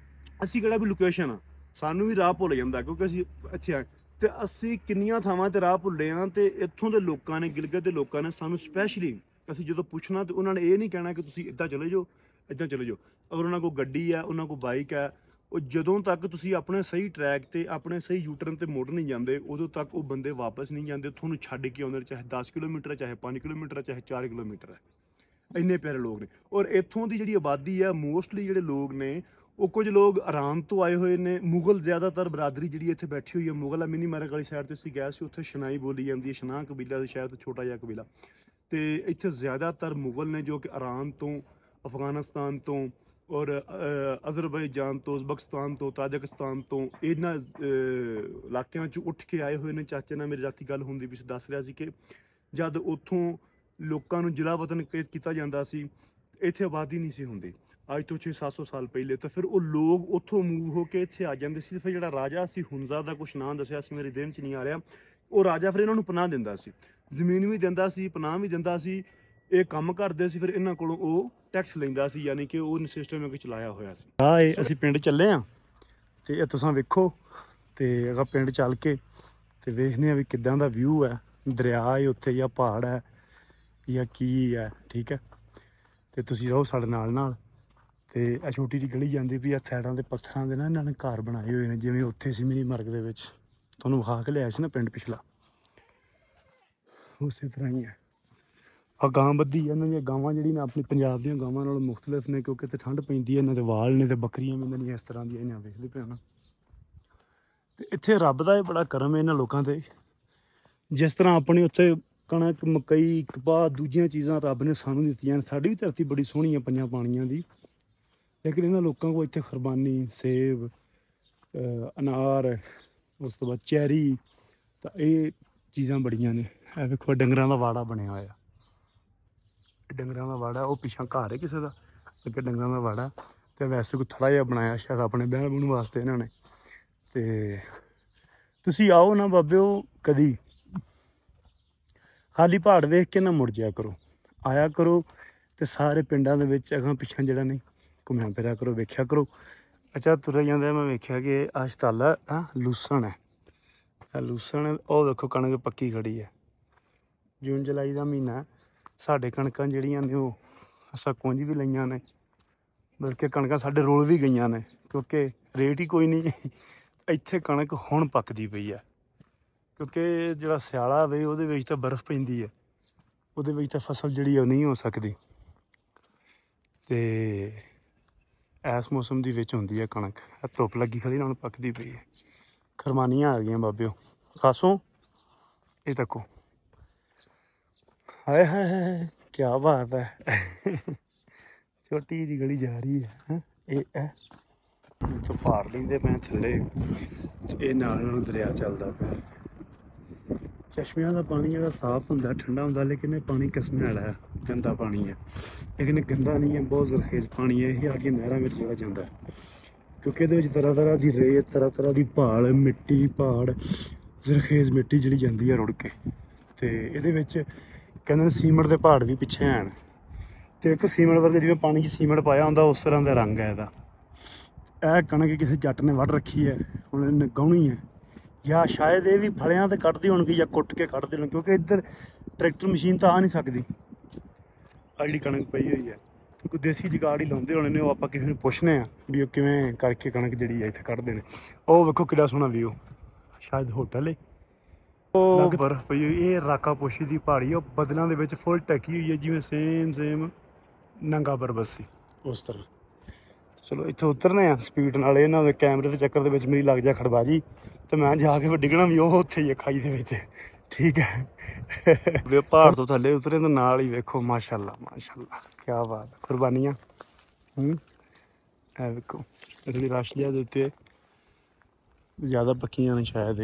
ਅਸੀਂ ਕਿਹੜਾ ਵੀ ਲੋਕੇਸ਼ਨ ਆ, ਸਾਨੂੰ ਵੀ ਰਾਹ ਭੁੱਲ ਜਾਂਦਾ, ਕਿਉਂਕਿ ਅਸੀਂ ਇੱਥੇ ਆਏ ਤੇ ਅਸੀਂ ਕਿੰਨੀਆਂ ਥਾਵਾਂ ਤੇ ਰਾਹ ਭੁੱਲੇ ਹਾਂ। ਤੇ ਇੱਥੋਂ ਦੇ ਲੋਕਾਂ ਨੇ, ਗਿਲਗਿਤ ਦੇ ਲੋਕਾਂ ਨੇ ਸਾਨੂੰ ਸਪੈਸ਼ਲੀ, ਅਸੀਂ ਜਦੋਂ ਪੁੱਛਣਾ ਤੇ ਉਹਨਾਂ ਨੇ ਇਹ ਨਹੀਂ ਕਹਿਣਾ ਕਿ ਤੁਸੀਂ ਇੱਦਾਂ ਚਲੇ ਜਾਓ, ਇੱਦਾਂ ਚਲੇ ਜਾਓ। ਅਗਰ ਉਹਨਾਂ ਕੋਲ ਗੱਡੀ ਹੈ, ਉਹਨਾਂ ਕੋਲ ਬਾਈਕ ਹੈ, ਉਹ ਜਦੋਂ ਤੱਕ ਤੁਸੀਂ ਆਪਣੇ ਸਹੀ ਟਰੈਕ ਤੇ, ਆਪਣੇ ਸਹੀ ਯੂਟਰਨ ਤੇ ਮੁੜ ਨਹੀਂ ਜਾਂਦੇ, ਉਦੋਂ ਤੱਕ ਉਹ ਬੰਦੇ ਵਾਪਸ ਨਹੀਂ ਜਾਂਦੇ, ਤੁਹਾਨੂੰ ਛੱਡ ਕੇ ਆਉਂਦੇ। ਚਾਹੇ 10 ਕਿਲੋਮੀਟਰ ਹੈ, ਚਾਹੇ 5 ਕਿਲੋਮੀਟਰ ਹੈ, ਚਾਹੇ 4 ਕਿਲੋਮੀਟਰ ਹੈ। ਇੰਨੇ ਪਿਆਰੇ ਲੋਕ ਨੇ। ਔਰ ਇੱਥੋਂ ਦੀ ਜਿਹੜੀ ਆਬਾਦੀ ਹੈ, ਮੋਸਟਲੀ ਜਿਹੜੇ ਲੋਕ ਨੇ, ਉਹ ਕੁਝ ਲੋਕ ਇਰਾਨ ਤੋਂ ਆਏ ਹੋਏ ਨੇ। ਮੁਗਲ ਜ਼ਿਆਦਾਤਰ ਬਰਾਦਰੀ ਜਿਹੜੀ ਇੱਥੇ ਬੈਠੀ ਹੋਈ ਹੈ, ਮੁਗਲ ਹੈ। ਮਿਨੀ ਮਰਗ ਵਾਲੀ ਸਾਈਡ 'ਤੇ ਅਸੀਂ ਗਏ ਸੀ, ਉੱਥੇ ਸ਼ਨਾਈ ਬੋਲੀ ਜਾਂਦੀ ਹੈ। ਸ਼ਨਾਹ ਕਬੀਲਾ ਦੇ ਸ਼ਾਇਦ ਛੋਟਾ ਜਿਹਾ ਕਬੀਲਾ। ਤੇ ਇੱਥੇ ਜ਼ਿਆਦਾਤਰ ਮੁਗਲ ਨੇ, ਜੋ ਕਿ ਇਰਾਨ ਤੋਂ, ਅਫਗਾਨਿਸਤਾਨ ਤੋਂ, ਔਰ ਅਜ਼ਰਬੈਜਾਨ ਤੋਂ, ਉਜ਼ਬਕਿਸਤਾਨ ਤੋਂ, ਤਾਜਿਕਸਤਾਨ ਤੋਂ, ਇਹਨਾਂ ਇਲਾਕਿਆਂ 'ਚ ਉੱਠ ਕੇ ਆਏ ਹੋਏ ਨੇ। ਚਾਚੇ ਨਾਲ ਮੇਰੀ ਰਾਤੀ ਗੱਲ ਹੁੰਦੀ ਵੀ ਦੱਸ ਰਿਹਾ ਸੀ ਕਿ ਜਦ ਉੱਥੋਂ ਲੋਕਾਂ ਨੂੰ ਜ਼ਿਲ੍ਹਾ ਵਤਨ ਕੀਤਾ ਜਾਂਦਾ ਸੀ, ਇੱਥੇ ਆਬਾਦੀ ਨਹੀਂ ਸੀ ਹੁੰਦੀ ਅੱਜ ਤੋਂ 600-700 ਸਾਲ ਪਹਿਲੇ। ਤਾਂ ਫਿਰ ਉਹ ਲੋਕ ਉੱਥੋਂ ਮੂਵ ਹੋ ਕੇ ਇੱਥੇ ਆ ਜਾਂਦੇ ਸੀ। ਫਿਰ ਜਿਹੜਾ ਰਾਜਾ ਸੀ, ਹੁਨਜ਼ਾ ਦਾ ਕੁਛ ਨਾਂ ਦੱਸਿਆ ਸੀ, ਮੇਰੇ ਦਿਨ 'ਚ ਨਹੀਂ ਆ ਰਿਹਾ, ਉਹ ਰਾਜਾ ਫਿਰ ਇਹਨਾਂ ਨੂੰ ਪਨਾਹ ਦਿੰਦਾ ਸੀ, ਜ਼ਮੀਨ ਵੀ ਦਿੰਦਾ ਸੀ, ਪਨਾਹ ਵੀ ਦਿੰਦਾ ਸੀ। ਇਹ ਕੰਮ ਕਰਦੇ ਸੀ, ਫਿਰ ਇਹਨਾਂ ਕੋਲੋਂ ਉਹ ਟੈਕਸ ਲੈਂਦਾ ਸੀ, ਯਾਨੀ ਕਿ ਉਹ ਸਿਸਟਮ ਇੱਕ ਚਲਾਇਆ ਹੋਇਆ ਸੀ। ਇਹ ਅਸੀਂ ਪਿੰਡ ਚੱਲੇ ਹਾਂ, ਤੇ ਇਹ ਤੁਸੀਂ ਵੇਖੋ। ਤੇ ਅਗਰ ਪਿੰਡ ਚੱਲ ਕੇ ਤੇ ਵੇਖਦੇ ਹਾਂ ਵੀ ਕਿੱਦਾਂ ਦਾ ਵਿਊ ਹੈ, ਦਰਿਆ ਹੈ ਉੱਥੇ, ਜਾਂ ਪਹਾੜ ਹੈ, ਜਾਂ ਕੀ ਹੈ। ਠੀਕ ਹੈ, ਤੇ ਤੁਸੀਂ ਰਹੋ ਸਾਡੇ ਨਾਲ। ਤੇ ਇਹ ਛੋਟੀ ਜਿਹੀ ਗਲੀ ਜਾਂਦੀ ਵੀ ਆ, ਸਾਈਡਾਂ ਦੇ ਪੱਥਰਾਂ ਦੇ ਨਾ ਇਹਨਾਂ ਨੇ ਘਰ ਬਣਾਏ ਹੋਏ ਨੇ, ਜਿਵੇਂ ਉੱਥੇ ਸੀ ਮਿਨੀ ਮਰਗ ਦੇ ਵਿੱਚ। ਤੁਹਾਨੂੰ ਵਿਖਾ ਕੇ ਲਿਆਇਆ ਸੀ ਨਾ ਪਿੰਡ ਪਿਛਲਾ, ਉਸੇ ਤਰ੍ਹਾਂ ਹੀ ਹੈ। ਆ ਗਾਂ ਬੱਧੀ, ਇਹਨਾਂ ਦੀਆਂ ਗਾਵਾਂ ਜਿਹੜੀਆਂ ਆਪਣੀ ਪੰਜਾਬ ਦੀਆਂ ਗਾਵਾਂ ਨਾਲੋਂ ਮੁਖਤਲਿਫ ਨੇ, ਕਿਉਂਕਿ ਇੱਥੇ ਠੰਡ ਪੈਂਦੀ ਹੈ। ਇਹਨਾਂ ਦੇ ਵਾਲ ਨੇ, ਤੇ ਬੱਕਰੀਆਂ ਵੀ ਇਹਨਾਂ ਦੀਆਂ ਇਸ ਤਰ੍ਹਾਂ ਦੀਆਂ, ਇਹਨਾਂ ਵੇਖਦੇ ਪਏ ਨਾ। ਤੇ ਇੱਥੇ ਰੱਬ ਦਾ ਇਹ ਬੜਾ ਕਰਮ ਹੈ ਇਹਨਾਂ ਲੋਕਾਂ ਤੇ। ਜਿਸ ਤਰ੍ਹਾਂ ਆਪਣੀ ਉੱਥੇ ਕਣਕ, ਮਕਈ, ਕਪਾਹ, ਦੂਜੀਆਂ ਚੀਜ਼ਾਂ ਰੱਬ ਨੇ ਸਾਨੂੰ ਦਿੱਤੀਆਂ। ਸਾਡੀ ਵੀ ਧਰਤੀ ਬੜੀ ਸੋਹਣੀ ਹੈ ਪੰਜਾਂ ਪਾਣੀਆਂ ਦੀ, ਲੇਕਿਨ ਇਹਨਾਂ ਲੋਕਾਂ ਕੋਲ ਇੱਥੇ ਖਰਬਾਨੀ, ਸੇਬ, ਅਨਾਰ, ਉਸ ਤੋਂ ਬਾਅਦ ਚੈਰੀ, ਤਾਂ ਇਹ ਚੀਜ਼ਾਂ ਬੜੀਆਂ ਨੇ। ਇਹ ਵੇਖੋ ਡੰਗਰਾਂ ਦਾ ਵਾੜਾ ਬਣਿਆ ਹੋਇਆ, ਡੰਗਰਾਂ ਦਾ ਵਾੜਾ। ਉਹ ਪਿੱਛਾ ਘਰ ਹੈ ਕਿਸੇ ਦਾ, ਅੱਗੇ ਡੰਗਰਾਂ ਦਾ ਵਾੜਾ। ਤੇ ਵੈਸੇ ਕੋਈ ਥੜਾ ਜਿਹਾ ਬਣਾਇਆ ਸ਼ਾਇਦ ਆਪਣੇ ਬਹਿਣ ਬੂਣ ਵਾਸਤੇ ਇਹਨਾਂ ਨੇ। ਤੇ ਤੁਸੀਂ ਆਓ ਨਾ ਬਾਬਿਓ, ਕਦੀ ਖਾਲੀ ਪਹਾੜ ਵੇਖ ਕੇ ਨਾ ਮੁੜ ਜਾਇਆ ਕਰੋ, ਆਇਆ ਕਰੋ। ਤੇ ਸਾਰੇ ਪਿੰਡਾਂ ਦੇ ਵਿੱਚ ਅਗਾਂ ਪਿੱਛਾ ਜਿਹੜਾ ਨਹੀਂ ਘੁੰਮਿਆ ਫਿਰਿਆ ਕਰੋ, ਵੇਖਿਆ ਕਰੋ। ਅੱਛਾ, ਤੁਰਿਆ ਜਾਂਦਾ ਮੈਂ ਵੇਖਿਆ ਕਿ ਹਸਪਤਾਲ ਹੈ, ਲੂਸਣ ਹੈ, ਲੂਸਣ। ਉਹ ਵੇਖੋ ਕਣਕ ਪੱਕੀ ਖੜੀ ਹੈ। ਜੂਨ ਜੁਲਾਈ ਦਾ ਮਹੀਨਾ, ਸਾਡੇ ਕਣਕਾਂ ਜਿਹੜੀਆਂ ਨੇ ਉਹ ਅਸਾਂ ਕੁੰਝ ਵੀ ਲਈਆਂ ਨੇ, ਬਲਕਿ ਕਣਕਾਂ ਸਾਡੇ ਰੋਲ ਵੀ ਗਈਆਂ ਨੇ, ਕਿਉਂਕਿ ਰੇਟ ਹੀ ਕੋਈ ਨਹੀਂ। ਇੱਥੇ ਕਣਕ ਹੁਣ ਪੱਕਦੀ ਪਈ ਹੈ, ਕਿਉਂਕਿ ਜਿਹੜਾ ਸਿਆਲਾ ਵੇ ਉਹਦੇ ਵਿੱਚ ਤਾਂ ਬਰਫ਼ ਪੈਂਦੀ ਹੈ, ਉਹਦੇ ਵਿੱਚ ਤਾਂ ਫਸਲ ਜਿਹੜੀ ਉਹ ਨਹੀਂ ਹੋ ਸਕਦੀ। ਤੇ ਇਸ ਮੌਸਮ ਦੀ ਵਿੱਚ ਹੁੰਦੀ ਹੈ ਕਣਕ। ਧੁੱਪ ਲੱਗੀ ਖੜੀ ਨਾਲ ਪੱਕਦੀ ਪਈ ਹੈ। ਖਰਮਾਨੀਆਂ ਆ ਗਈਆਂ ਬਾਬਿਓ, ਖਾਸੋਂ ਇਹ ਤੱਕੋ। ਹਾਏ ਹਾਏ, ਕਿਆ ਬਾਤ ਹੈ। ਛੋਟੀ ਜਿਹੀ ਗਲੀ ਜਾ ਰਹੀ ਹੈ। ਇਹ ਤੋਂ ਪਹਾੜ ਲੈਂਦੇ ਪਏ ਥੱਲੇ, ਇਹ ਨਾਲ ਦਰਿਆ ਚੱਲਦਾ ਪਿਆ। ਚਸ਼ਮਿਆਂ ਦਾ ਪਾਣੀ ਜਿਹੜਾ ਸਾਫ਼ ਹੁੰਦਾ, ਠੰਡਾ ਹੁੰਦਾ, ਲੇਕਿਨ ਇਹ ਪਾਣੀ ਕਿਸਮ ਵਾਲਾ ਹੈ, ਗੰਦਾ ਪਾਣੀ ਹੈ। ਲੇਕਿਨ ਇਹ ਗੰਦਾ ਨਹੀਂ ਹੈ, ਬਹੁਤ ਜ਼ਰਖੇਜ਼ ਪਾਣੀ ਹੈ। ਇਹ ਆ ਕੇ ਨਹਿਰਾਂ ਵਿੱਚ ਜਿਹੜਾ ਜਾਂਦਾ, ਕਿਉਂਕਿ ਇਹਦੇ ਵਿੱਚ ਤਰ੍ਹਾਂ ਤਰ੍ਹਾਂ ਦੀ ਰੇਤ, ਤਰ੍ਹਾਂ ਤਰ੍ਹਾਂ ਦੀ ਭਾਲ ਮਿੱਟੀ, ਪਹਾੜ, ਜ਼ਰਖੇਜ਼ ਮਿੱਟੀ ਜਿਹੜੀ ਜਾਂਦੀ ਹੈ ਰੁੜ ਕੇ। ਤੇ ਇਹਦੇ ਵਿੱਚ ਕਹਿੰਦੇ ਨੇ ਸੀਮੈਂਟ ਦੇ ਪਹਾੜ ਵੀ ਪਿੱਛੇ ਹਨ। ਤੇ ਇੱਕ ਸੀਮੈਂਟ ਵਰਗੇ, ਜਿਵੇਂ ਪਾਣੀ 'ਚ ਸੀਮੈਂਟ ਪਾਇਆ ਹੁੰਦਾ, ਉਸ ਤਰ੍ਹਾਂ ਦਾ ਰੰਗ ਹੈ ਇਹਦਾ। ਇਹ ਕਣਕ ਕਿਸੇ ਜੱਟ ਨੇ ਵੱਢ ਰੱਖੀ ਹੈ, ਹੁਣ ਇਹਨੇ ਗਾਉਣੀ ਹੈ, ਜਾਂ ਸ਼ਾਇਦ ਇਹ ਵੀ ਫਲਿਆਂ ਤੇ ਕੱਢਦੇ ਹੋਣਗੇ ਜਾਂ ਕੁੱਟ ਕੇ ਕੱਢਦੇ ਹੋਣਗੇ, ਕਿਉਂਕਿ ਇੱਧਰ ਟਰੈਕਟਰ ਮਸ਼ੀਨ ਤਾਂ ਆ ਨਹੀਂ ਸਕਦੀ। ਆ ਜਿਹੜੀ ਕਣਕ ਪਈ ਹੋਈ ਹੈ ਕੋਈ ਦੇਸੀ ਜੁਗਾੜ ਹੀ ਲਾਉਂਦੇ ਹੋਣੇ ਨੇ, ਉਹ ਆਪਾਂ ਕਿਸੇ ਨੂੰ ਪੁੱਛਣੇ ਆ ਵੀ ਉਹ ਕਿਵੇਂ ਕਰਕੇ ਕਣਕ ਜਿਹੜੀ ਹੈ ਇੱਥੇ ਕੱਢਦੇ ਨੇ। ਉਹ ਵੇਖੋ ਕਿੰਨਾ ਸੋਹਣਾ ਵਿਊ, ਸ਼ਾਇਦ ਹੋਟਲ ਹੈ। ਉਹ ਬਰਫ਼ ਪਈ ਹੋਈ, ਇਹ ਰਾਕਾ ਪੋਸ਼ੀ ਦੀ ਪਹਾੜੀ, ਉਹ ਬੱਦਲਾਂ ਦੇ ਵਿੱਚ ਫੁੱਲ ਢਕੀ ਹੋਈ ਹੈ, ਜਿਵੇਂ ਸੇਮ ਨੰਗਾ ਪਰਬਤ ਸੀ ਉਸ ਤਰ੍ਹਾਂ। ਚਲੋ ਇੱਥੇ ਉਤਰਨੇ ਆ ਸਪੀਡ ਨਾਲ, ਇਹਨਾਂ ਦੇ ਕੈਮਰੇ ਦੇ ਚੱਕਰ ਦੇ ਵਿੱਚ ਮੇਰੀ ਲੱਗ ਜਾ ਖੜਬਾਜੀ, ਤੇ ਮੈਂ ਜਾ ਕੇ ਡਿੱਗਣਾ ਵੀ ਉਹ ਉੱਥੇ ਹੀ ਹੈ ਖਾਈ ਦੇ ਵਿੱਚ, ਠੀਕ ਹੈ। ਵੇ ਪਹਾੜ ਤੋਂ ਥੱਲੇ ਉਤਰੇ ਤਾਂ ਨਾਲ ਹੀ ਵੇਖੋ ਮਾਸ਼ਾਅੱਲਾ ਮਾਸ਼ਾਅੱਲਾ ਕਿਆ ਬਾਤ ਹੈ, ਕੁਰਬਾਨੀਆਂ। ਇਹ ਵੇਖੋ ਅਸਲੀ ਰਸ਼ ਜਿਹਾ ਦੇ ਉੱਤੇ ਜ਼ਿਆਦਾ ਪੱਕੀਆਂ ਨੇ ਸ਼ਾਇਦ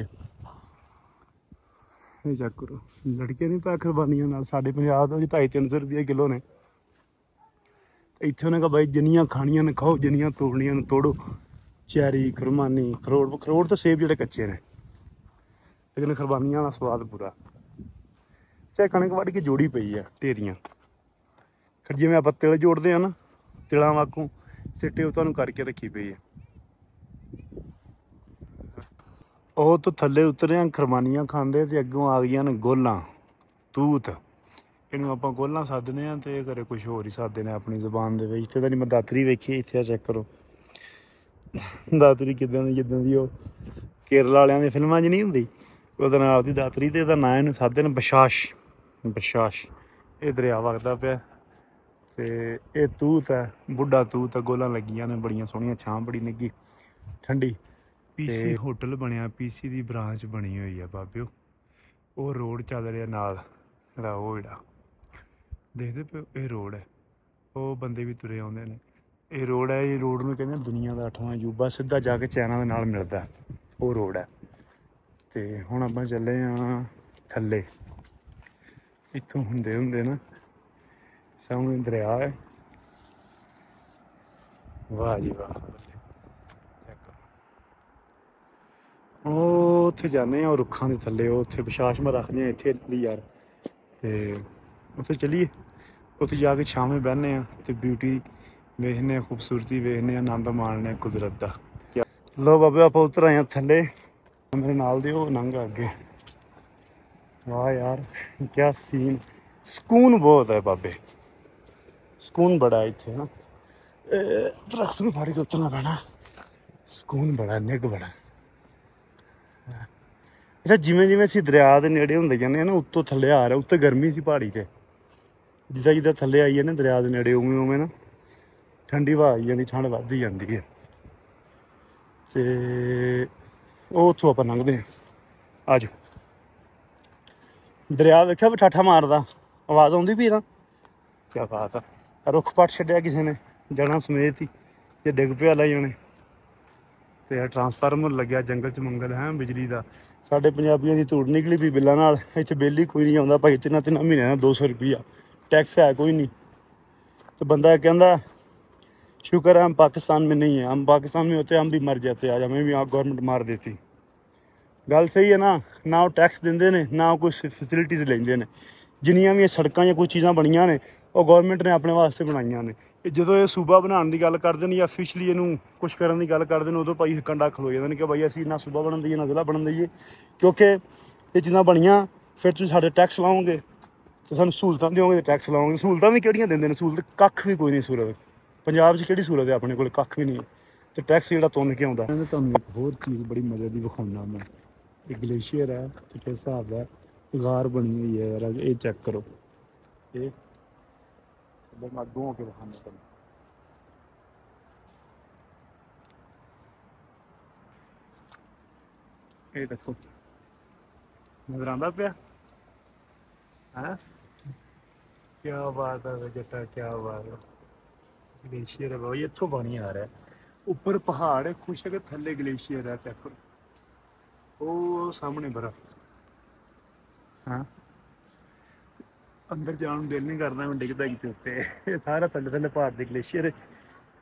ਇਹ ਚੈੱਕ ਕਰੋ, ਲੜਕੇ ਨਹੀਂ ਪਾ ਕੁਰਬਾਨੀਆਂ ਨਾਲ। ਸਾਡੇ ਪੰਜਾਬ ਤੋਂ 250-300 ਰੁਪਏ ਕਿਲੋ ਨੇ, ਇੱਥੇ ਉਹਨੇ ਕਹਾ ਬਾਈ ਜਿੰਨੀਆਂ ਖਾਣੀਆਂ ਨੇ ਖਾਓ, ਜਿੰਨੀਆਂ ਤੋੜਨੀਆਂ ਨੇ ਤੋੜੋ। ਚੈਰੀ, ਖੁਰਮਾਨੀ, ਖਰੋੜ ਤਾਂ ਸੇਬ ਜਿਹੜੇ ਕੱਚੇ ਨੇ, ਲੇਕਿਨ ਕੁਰਬਾਨੀਆਂ ਦਾ ਸਵਾਦ ਪੂਰਾ। ਚਾਹੇ ਕਣਕ ਵੱਢ ਕੇ ਜੋੜੀ ਪਈ ਆ ਢੇਰੀਆਂ, ਫਿਰ ਜਿਵੇਂ ਆਪਾਂ ਤਿਲ ਜੋੜਦੇ ਆ ਨਾ, ਤਿਲਾਂ ਵਾਂਗੂ ਸਿੱਟੇ ਉਹ ਤੁਹਾਨੂੰ ਕਰਕੇ ਰੱਖੀ ਪਈ ਹੈ। ਉਹ ਤੋਂ ਥੱਲੇ ਉਤਰਿਆ ਖੁਰਮਾਨੀਆਂ ਖਾਂਦੇ, ਤੇ ਅੱਗੋਂ ਆ ਗਈਆਂ ਨੇ ਗੋਲਾਂ, ਤੂਤ। ਇਹਨੂੰ ਆਪਾਂ ਗੋਲਾਂ ਸੱਦਦੇ ਹਾਂ ਤੇ ਘਰੇ ਕੁਛ ਹੋਰ ਹੀ ਸੱਦਦੇ ਨੇ ਆਪਣੀ ਜ਼ੁਬਾਨ ਦੇ ਵਿੱਚ। ਇੱਥੇ ਤਾਂ ਨਹੀਂ ਮੈਂ ਦਾਤਰੀ ਵੇਖੀ, ਇੱਥੇ ਆ ਚੈੱਕ ਕਰੋ ਦਾਤਰੀ ਕਿੱਦਾਂ ਦੀ, ਜਿੱਦਾਂ ਦੀ ਉਹ ਕੇਰਲਾ ਵਾਲਿਆਂ ਦੀ ਫਿਲਮਾਂ 'ਚ ਨਹੀਂ ਹੁੰਦੀ, ਉਹਦੇ ਨਾਲ ਦੀ ਦਾਤਰੀ। ਤੇ ਇਹਦਾ ਨਾਂ ਇਹਨੂੰ ਸੱਦਦੇ ਨੇ ਬਸ਼ਾਸ਼। ਇਹ ਦਰਿਆ ਵਗਦਾ ਪਿਆ, ਤੇ ਇਹ ਤੂਤ ਹੈ, ਬੁੱਢਾ ਤੂਤ ਹੈ। ਗੋਲਾਂ ਲੱਗੀਆਂ ਨੇ ਬੜੀਆਂ ਸੋਹਣੀਆਂ, ਛਾਂ ਬੜੀ ਨਿੱਘੀ ਠੰਡੀ। ਪੀਸੀ ਹੋਟਲ ਬਣਿਆ, ਪੀਸੀ ਦੀ ਬ੍ਰਾਂਚ ਬਣੀ ਹੋਈ ਆ ਬਾਬਿਓ। ਉਹ ਰੋਡ ਚੱਲ ਰਿਹਾ ਨਾਲ ਇਹਦਾ, ਉਹ ਜਿਹੜਾ ਦੇਖਦੇ ਪਏ ਇਹ ਰੋਡ ਹੈ, ਉਹ ਬੰਦੇ ਵੀ ਤੁਰੇ ਆਉਂਦੇ ਨੇ। ਇਹ ਰੋਡ ਹੈ, ਇਹ ਰੋਡ ਨੂੰ ਕਹਿੰਦੇ ਦੁਨੀਆ ਦਾ 8ਵਾਂ ਅਜੂਬਾ, ਸਿੱਧਾ ਜਾ ਕੇ ਚਾਈਨਾ ਦੇ ਨਾਲ ਮਿਲਦਾ, ਉਹ ਰੋਡ ਹੈ। ਤੇ ਹੁਣ ਆਪਾਂ ਚੱਲੇ ਹਾਂ ਥੱਲੇ, ਇੱਥੋਂ ਹੁੰਦੇ ਨਾ ਸਾਹਮਣੇ ਦਰਿਆ ਹੈ। ਵਾਹ ਜੀ ਵਾਹ, ਉਹ ਉੱਥੇ ਜਾਂਦੇ ਹਾਂ ਉਹ ਰੁੱਖਾਂ ਦੇ ਥੱਲੇ, ਉਹ ਉੱਥੇ ਵਿਸ਼ਾਸ਼ਮਾ ਰੱਖਦੇ ਹਾਂ ਇੱਥੇ ਵੀ ਯਾਰ, ਤੇ ਉੱਥੇ ਚੱਲੀਏ, ਉੱਥੇ ਜਾ ਕੇ ਛਾਵੇਂ ਬਹਿੰਦੇ ਹਾਂ ਤੇ ਬਿਊਟੀ ਵੇਖਦੇ ਹਾਂ, ਖੂਬਸੂਰਤੀ ਵੇਖਦੇ ਹਾਂ, ਆਨੰਦ ਮਾਣਦੇ ਹਾਂ ਕੁਦਰਤ ਦਾ। ਲੋ ਬਾਬੇ ਆਪਾਂ ਉਤਰ ਆਏ ਹਾਂ ਥੱਲੇ, ਮੇਰੇ ਨਾਲ ਦੇ ਉਹ ਨੰਗਾ ਅੱਗੇ। ਵਾਹ ਯਾਰ ਕਿਆ ਸੀਨ, ਸਕੂਨ ਬਹੁਤ ਹੈ ਬਾਬੇ, ਸਕੂਨ ਬੜਾ ਇੱਥੇ ਨਾ। ਦਰਖਤ ਨੂੰ ਫੜ ਕੇ ਉਤਰਨਾ ਪੈਣਾ, ਸਕੂਨ ਬੜਾ, ਨਿੱਘ ਬੜਾ। ਅੱਛਾ ਜਿਵੇਂ ਅਸੀਂ ਦਰਿਆ ਦੇ ਨੇੜੇ ਹੁੰਦੇ ਜਾਂਦੇ ਹਾਂ ਨਾ, ਉੱਤੋਂ ਥੱਲੇ ਆ ਰਿਹਾ, ਉੱਤੇ ਗਰਮੀ ਸੀ ਪਹਾੜੀ 'ਤੇ, ਜਿੱਦਾਂ ਥੱਲੇ ਆਈਏ ਨਾ ਦਰਿਆ ਦੇ ਨੇੜੇ, ਉਵੇਂ ਨਾ ਠੰਡੀ ਹਵਾ ਆਈ ਜਾਂਦੀ, ਠੰਡ ਵੱਧਦੀ ਜਾਂਦੀ ਹੈ। ਤੇ ਉਹ ਉੱਥੋਂ ਆਪਾਂ ਲੰਘਦੇ ਹਾਂ, ਆ ਜਾਓ। ਦਰਿਆ ਵੇਖਿਆ ਵੀ ਠਾਠਾ ਮਾਰਦਾ, ਆਵਾਜ਼ ਆਉਂਦੀ ਪਈ ਨਾ, ਕਿਆ ਬਾਤ ਆ। ਰੁੱਖ ਪੱਟ ਛੱਡਿਆ ਕਿਸੇ ਨੇ, ਜੜ੍ਹਾਂ ਸਮੇਤ ਹੀ, ਜੇ ਡਿੱਗ ਪਿਆ ਲੈ ਜਾਣੇ। ਤੇ ਟਰਾਂਸਫਾਰਮਰ ਲੱਗਿਆ ਜੰਗਲ 'ਚ ਮੰਗਲ ਹੈ ਬਿਜਲੀ ਦਾ। ਸਾਡੇ ਪੰਜਾਬੀਆਂ ਦੀ ਧੂੜ ਨਿਕਲੀ ਵੀ ਬਿੱਲਾਂ ਨਾਲ, ਇੱਥੇ ਬਿੱਲ ਹੀ ਕੋਈ ਨਹੀਂ ਆਉਂਦਾ ਭਾਈ, 3 ਮਹੀਨਿਆਂ ਦਾ 200 ਰੁਪਈਆ टैक्स है कोई नहीं। तो बंदा कहता शुक्र है हम पाकिस्तान में नहीं है, हम पाकिस्तान में होते हम भी मर जाते, आज हमें भी गवर्नमेंट मार देती। गल सही है ना, ना वो टैक्स देंगे ने, ना कुछ फैसिलिटीज़ लेंगे ने। जिन्नियां भी सड़कां या कुछ चीज़ां बनियां ने वो गवर्नमेंट ने अपने वास्ते बनाईयां ने। ਜਦੋਂ ਇਹ ਸੂਬਾ ਬਣਾਉਣ ਦੀ ਗੱਲ ਕਰਦੇ ਨੇ ਜਾਂ ਅਫੀਸ਼ਲੀ ਇਹਨੂੰ ਕੁਛ ਕਰਨ ਦੀ ਗੱਲ ਕਰਦੇ ਨੇ, ਉਦੋਂ ਭਾਈ ਕੰਡਾ ਖਲੋ ਜਾਂਦੇ ਨੇ ਕਿ ਭਾਈ ਅਸੀਂ ਨਾ ਸੂਬਾ ਬਣਨ ਦਈਏ ਨਾ ਜ਼ਿਲ੍ਹਾ ਬਣਨ ਦਈਏ, ਕਿਉਂਕਿ ਇਹ ਚੀਜ਼ਾਂ ਬਣੀਆਂ ਫਿਰ ਤੁਸੀਂ ਸਾਡੇ ਟੈਕਸ ਲਾਓਗੇ ਤੇ ਸਾਨੂੰ ਸਹੂਲਤਾਂ ਦਿਓਗੇ ਤੇ ਟੈਕਸ ਲਾਓਗੇ। ਸਹੂਲਤਾਂ ਵੀ ਕਿਹੜੀਆਂ ਦਿੰਦੇ ਨੇ, ਸਹੂਲਤ ਕੱਖ ਵੀ ਕੋਈ ਨਹੀਂ। ਸਹੂਲਤ ਪੰਜਾਬ 'ਚ ਕਿਹੜੀ ਸਹੂਲਤ ਹੈ, ਆਪਣੇ ਕੋਲ ਕੱਖ ਵੀ ਨਹੀਂ ਹੈ, ਤੇ ਟੈਕਸ ਜਿਹੜਾ ਤੁੰਨ ਕੇ ਆਉਂਦਾ। ਤੁਹਾਨੂੰ ਇੱਕ ਹੋਰ ਚੀਜ਼ ਬੜੀ ਮਜ਼ੇ ਦੀ ਵਿਖਾਉਣਾ ਮੈਂ, ਇਹ ਗਲੇਸ਼ੀਅਰ ਹੈ ਤੇ ਕਿਸ ਹਿਸਾਬ ਦਾ ਗਾਰ ਬਣੀ ਹੋਈ ਹੈ ਯਾਰ, ਇਹ ਚੈੱਕ ਕਰੋ। ਇਹ ਮੈਂ ਅੱਗੋਂ ਹੋ ਕੇ ਦਿਖਾਉਂਦਾ ਤੁਹਾਨੂੰ। ਇਹ ਦੇਖੋ ਨਜ਼ਰ ਆਉਂਦਾ ਪਿਆ ਹੈ, ਕਿਆ ਬਾਤ ਹੈ ਜੱਟਾ, ਕਿਆ ਬਾਤ ਹੈ। ਗਲੇਸ਼ੀਅਰ ਹੈ ਬਾਈ, ਇੱਥੋਂ ਪਾਣੀ ਆ ਰਿਹਾ, ਉੱਪਰ ਪਹਾੜ ਹੈ ਖੁਸ਼ਕ, ਥੱਲੇ ਗਲੇਸ਼ੀਅਰ ਹੈ, ਚੈੱਕ ਕਰੋ ਉਹ ਸਾਹਮਣੇ ਬਰਫ਼। ਹਾਂ ਅੰਦਰ ਜਾਣ ਨੂੰ ਦਿਲ ਨਹੀਂ ਕਰਦਾ, ਮੈਂ ਡਿੱਗਦਾ ਕਿਤੇ ਉੱਤੇ। ਇਹ ਸਾਰਾ ਥੱਲੇ ਥੱਲੇ ਪਹਾੜ ਦੇ ਗਲੇਸ਼ੀਅਰ।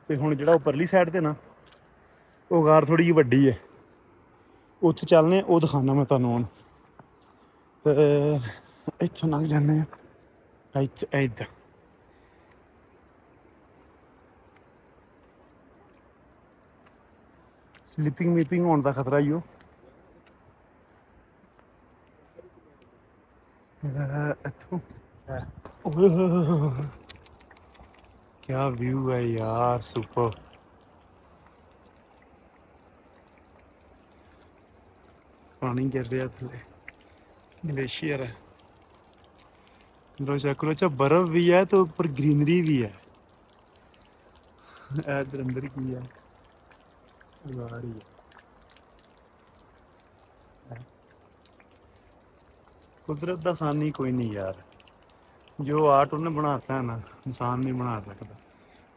ਤੇ ਹੁਣ ਜਿਹੜਾ ਉੱਪਰਲੀ ਸਾਈਡ ਤੇ ਨਾ ਉਹ ਗਾਰ ਥੋੜੀ ਜਿਹੀ ਵੱਡੀ ਹੈ, ਉੱਥੇ ਚੱਲਨੇ, ਉਹ ਦਿਖਾਉਣਾ ਮੈਂ ਤੁਹਾਨੂੰ ਹੁਣ। ਇੱਥੋਂ ਲੰਘ ਜਾਂਦੇ ਹਾਂ ਇੱਦਾਂ। ਸਲਿੱਪਿੰਗ ਮੀਪਿੰਗ ਹੋਣ ਦਾ ਖਤਰਾ ਹੀ ਉਹ। ਇੱਥੋਂ ਓਏ ਹੋਏ ਹੋਏ ਹੋਏ, ਕਿਆ ਵਿਊ ਹੈ ਯਾਰ, ਸੁਪਰ। ਪਾਣੀ ਗਿਰ ਰਿਹਾ ਥੱਲੇ, ਗਲੇਸ਼ੀਅਰ ਹੈ। लो चेक करो, अच्छा बर्फ भी है तो ऊपर ग्रीनरी भी है। इधर अंदर की है, रही है। कुदरत का सानी कोई नहीं यार, जो आर्ट उन्हें बनाता है ना, इंसान नहीं बना सकता।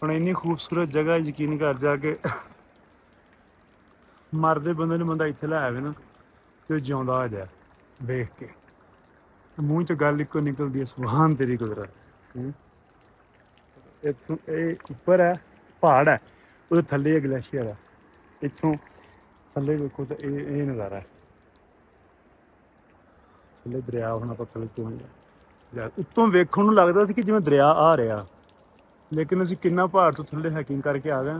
हम इन्नी खूबसूरत जगह यकीन कर जाके मरदे बंदे ने बंदा इत्थे लै आवे ना, तो जिउंदा हो जाए देख के। मूँह च गल इक्को निकलती है, सुभान तेरी कुदरत। इत्थों उप्पर है पहाड़ है, वो थल्ले ग्लेशियर है। इत्थों थल्ले देखो तो ये नज़ारा है, थल्ले दरिया होना तो थल्ले क्यों यार। उत्तों वेखण नूं लगदा सी कि जिवें दरिया आ रहा, लेकिन असीं किन्ना पहाड़ तो थल्ले हैकिंग करके आ गए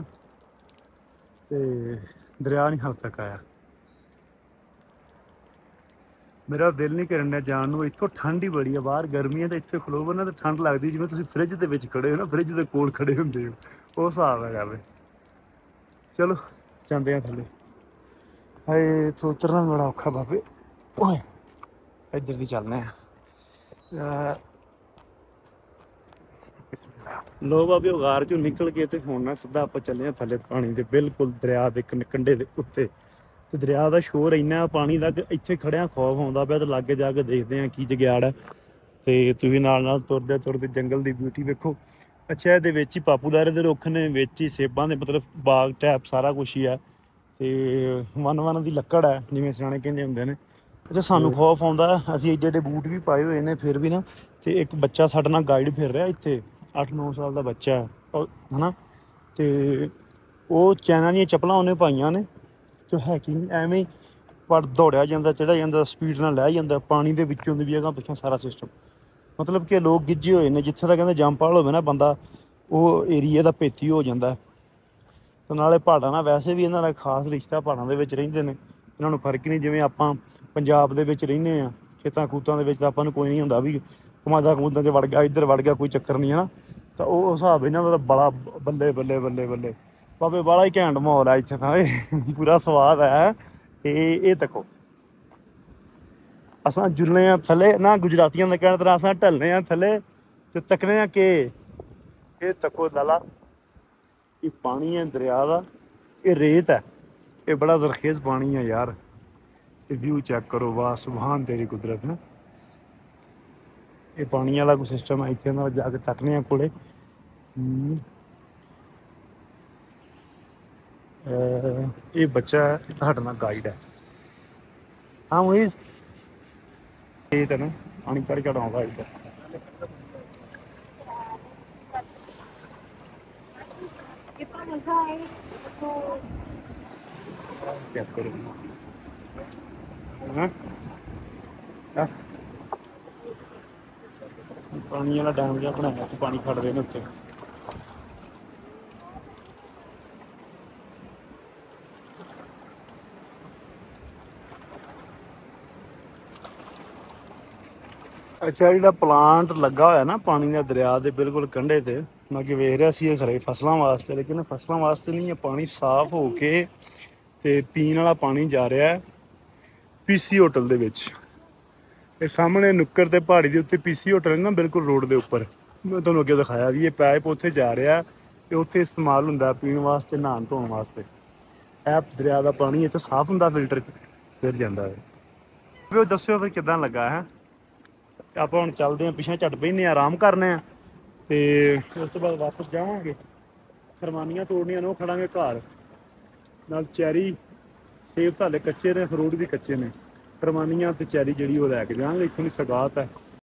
ते दरिया नहीं हाल तक आया। मेरा दिल नहीं करन दिया जान नूं। इत्थों ठंड ही बड़ी है, बाहर गर्मी है तो इत्थे खलोवो ना तो ठंड लगदी जिवें तुसीं फ्रिज दे विच खड़े हो ना, फ्रिज दे कोल खड़े हुंदे हो, वो हिसाब है गल। चलो जांदे आं थल्ले। हाए इत्थों उतरना बड़ा औखा बाबे, ओए इधर दी चलने आं। लो बाबे उगार चों निकल के ते हुण ना सीधा आपां चले आं थल्ले पानी दे बिल्कुल दरिया दे कंढे दे उत्ते। ਤੇ ਦਰਿਆ ਦਾ ਸ਼ੋਰ ਇੰਨਾ ਪਾਣੀ ਦਾ ਕਿ ਇੱਥੇ ਖੜਿਆਂ ਖੌਫ ਆਉਂਦਾ ਪਿਆ, ਤੇ ਲਾਗੇ ਜਾ ਕੇ ਦੇਖਦੇ ਆ ਕੀ ਜਗਿਆੜ ਹੈ। ਤੇ ਤੁਸੀਂ ਨਾਲ ਨਾਲ ਤੁਰਦੇ ਤੁਰਦੇ ਜੰਗਲ ਦੀ ਬਿਊਟੀ ਵੇਖੋ। ਅੱਛਾ ਇਹਦੇ ਵਿੱਚ ਹੀ ਪਾਪੂਦਾਰੇ ਦੇ ਰੁੱਖ ਨੇ, ਵਿੱਚ ਹੀ ਸੇਬਾਂ ਦੇ ਮਤਲਬ ਬਾਗ ਟੈਪ ਸਾਰਾ ਕੁਛ ਹੀ ਆ। ਤੇ ਵਨ ਦੀ ਲੱਕੜ ਹੈ ਜਿਵੇਂ ਸਿਆਣੇ ਕਹਿੰਦੇ ਹੁੰਦੇ ਨੇ। ਅੱਛਾ ਸਾਨੂੰ ਖੌਫ ਆਉਂਦਾ, ਅਸੀਂ ਏਡੇ ਏਡੇ ਬੂਟ ਵੀ ਪਾਏ ਹੋਏ ਨੇ ਫਿਰ ਵੀ ਨਾ। ਤੇ ਇੱਕ ਬੱਚਾ ਸਾਡੇ ਨਾਲ ਗਾਈਡ ਫਿਰ ਰਿਹਾ ਇੱਥੇ, 8-9 ਸਾਲ ਦਾ ਬੱਚਾ ਹੈ ਹੈ ਨਾ। ਤੇ ਉਹ ਚਾਈਨਾ ਦੀਆਂ ਚੱਪਲਾਂ ਉਹਨੇ ਪਾਈਆਂ ਨੇ, ਤੇ ਹੈਕਿੰਗ ਐਵੇਂ ਹੀ ਪਰ ਦੌੜਿਆ ਜਾਂਦਾ, ਚੜ੍ਹਿਆ ਜਾਂਦਾ, ਸਪੀਡ ਨਾਲ ਲੈ ਜਾਂਦਾ ਪਾਣੀ ਦੇ ਵਿੱਚੋਂ ਦੀ ਵੀ ਅਗਾਂਹ ਪਿੱਛੋਂ ਸਾਰਾ ਸਿਸਟਮ। ਮਤਲਬ ਕਿ ਲੋਕ ਗਿੱਜੇ ਹੋਏ ਨੇ, ਜਿੱਥੇ ਦਾ ਕਹਿੰਦੇ ਜੰਪਾਲ ਹੋਵੇ ਨਾ ਬੰਦਾ, ਉਹ ਏਰੀਏ ਦਾ ਭੇਤੀ ਹੋ ਜਾਂਦਾ। ਤੇ ਨਾਲੇ ਪਹਾੜਾਂ ਨਾਲ ਵੈਸੇ ਵੀ ਇਹਨਾਂ ਦਾ ਖਾਸ ਰਿਸ਼ਤਾ, ਪਹਾੜਾਂ ਦੇ ਵਿੱਚ ਰਹਿੰਦੇ ਨੇ, ਇਹਨਾਂ ਨੂੰ ਫਰਕ ਨਹੀਂ। ਜਿਵੇਂ ਆਪਾਂ ਪੰਜਾਬ ਦੇ ਵਿੱਚ ਰਹਿੰਦੇ ਹਾਂ, ਖੇਤਾਂ ਖੂਤਾਂ ਦੇ ਵਿੱਚ ਤਾਂ ਆਪਾਂ ਨੂੰ ਕੋਈ ਨਹੀਂ ਹੁੰਦਾ ਵੀ ਕਮਾਦਾਂ ਕਮੂਦਾਂ 'ਚ ਵੜ ਗਿਆ, ਇੱਧਰ ਵੜ ਗਿਆ, ਕੋਈ ਚੱਕਰ ਨਹੀਂ ਹੈ ਨਾ। ਤਾਂ ਉਹ ਹਿਸਾਬ ਇਹਨਾਂ ਦਾ ਬੜਾ ਬੱਲੇ ਬੱਲੇ ਬੱਲੇ ਬੱਲੇ ਬਾਬੇ, ਬੜਾ ਹੀ ਘੈਂਟ ਮਾਹੌਲ ਹੈ ਇੱਥੇ ਤਾਂ, ਪੂਰਾ ਸਵਾਦ ਹੈ। ਇਹ ਤੱਕੋ असां जुड़ने थले ना, गुजरातियों के कहने तरह असां ढलने थले ते तकने के ये तको लाला, ये पानी है दरिया का, ये रेत है, ये बड़ा जरखेज पानी है यार। ये व्यू चेक करो, वाह सुभान तेरी कुदरत है। ये पानी वाला कोई सिस्टम है इतने जाके तकने कोले। ये बच्चा है साढ़े नाल गाइड है। हाँ वही पानी चढ़ के आऊँगा इधर। पानी वाला डैम जहा बनाया, पानी खड़ रहे हैं उत्ते। अच्छा ਜਿਹੜਾ ਪਲਾਂਟ ਲੱਗਾ ਹੋਇਆ ਨਾ ਪਾਣੀ ਦੇ ਦਰਿਆ ਦੇ ਬਿਲਕੁਲ ਕੰਢੇ ਤੇ, ਮੈਂ ਅੱਗੇ ਵੇਖ ਰਿਹਾ ਸੀ ਇਹ ਖਰੇ ਫਸਲਾਂ ਵਾਸਤੇ, ਲੇਕਿਨ ਫਸਲਾਂ ਵਾਸਤੇ ਨਹੀਂ, ਇਹ ਪਾਣੀ ਸਾਫ਼ ਹੋ ਕੇ ਤੇ ਪੀਣ ਵਾਲਾ ਪਾਣੀ ਜਾ ਰਿਹਾ ਹੈ ਪੀਸੀ ਹੋਟਲ ਦੇ ਵਿੱਚ। ਇਹ ਸਾਹਮਣੇ ਨੁੱਕਰ ਤੇ ਪਹਾੜੀ ਦੇ ਉੱਤੇ ਪੀਸੀ ਹੋਟਲ ਹੈ ਨਾ, ਬਿਲਕੁਲ ਰੋਡ ਦੇ ਉੱਪਰ। ਮੈਂ ਤੁਹਾਨੂੰ ਅੱਗੇ ਦਿਖਾਇਆ ਵੀ ਇਹ ਪਾਈਪ ਉੱਥੇ ਜਾ ਰਿਹਾ ਤੇ ਉੱਥੇ ਇਸਤੇਮਾਲ ਹੁੰਦਾ ਪੀਣ ਵਾਸਤੇ, ਨਹਾਉਣ ਧੋਣ ਵਾਸਤੇ। ਇਹ ਦਰਿਆ ਦਾ ਪਾਣੀ ਇੱਥੇ ਸਾਫ਼ ਹੁੰਦਾ, ਫਿਲਟਰ ਫਿਰ ਜਾਂਦਾ ਹੈ। ਵੀ ਉਹ ਦੱਸਿਓ ਫਿਰ ਕਿੱਦਾਂ ਲੱਗਾ ਹੈ। ਆਪਾਂ ਹੁਣ ਚੱਲਦੇ ਹਾਂ ਪਿੱਛੇ, ਝੱਟ ਬਹਿੰਦੇ ਹਾਂ, ਆਰਾਮ ਕਰਨੇ ਆ ਤੇ ਉਸ ਤੋਂ ਬਾਅਦ ਵਾਪਸ ਜਾਵਾਂਗੇ। ਖਰਮਾਨੀਆਂ ਤੋੜਨੀਆਂ ਨੇ, ਉਹ ਖੜਾਂਗੇ ਘਰ ਨਾਲ। ਚੈਰੀ ਸੇਬ ਤਾਂ ਹਲੇ ਕੱਚੇ ਨੇ, ਫਰੂਟ ਵੀ ਕੱਚੇ ਨੇ। ਖਰਮਾਨੀਆਂ ਤੇ ਚੈਰੀ ਜਿਹੜੀ ਉਹ ਲੈ ਕੇ ਜਾਵਾਂਗੇ, ਇੱਥੋਂ ਦੀ ਸਗਾਤ ਹੈ।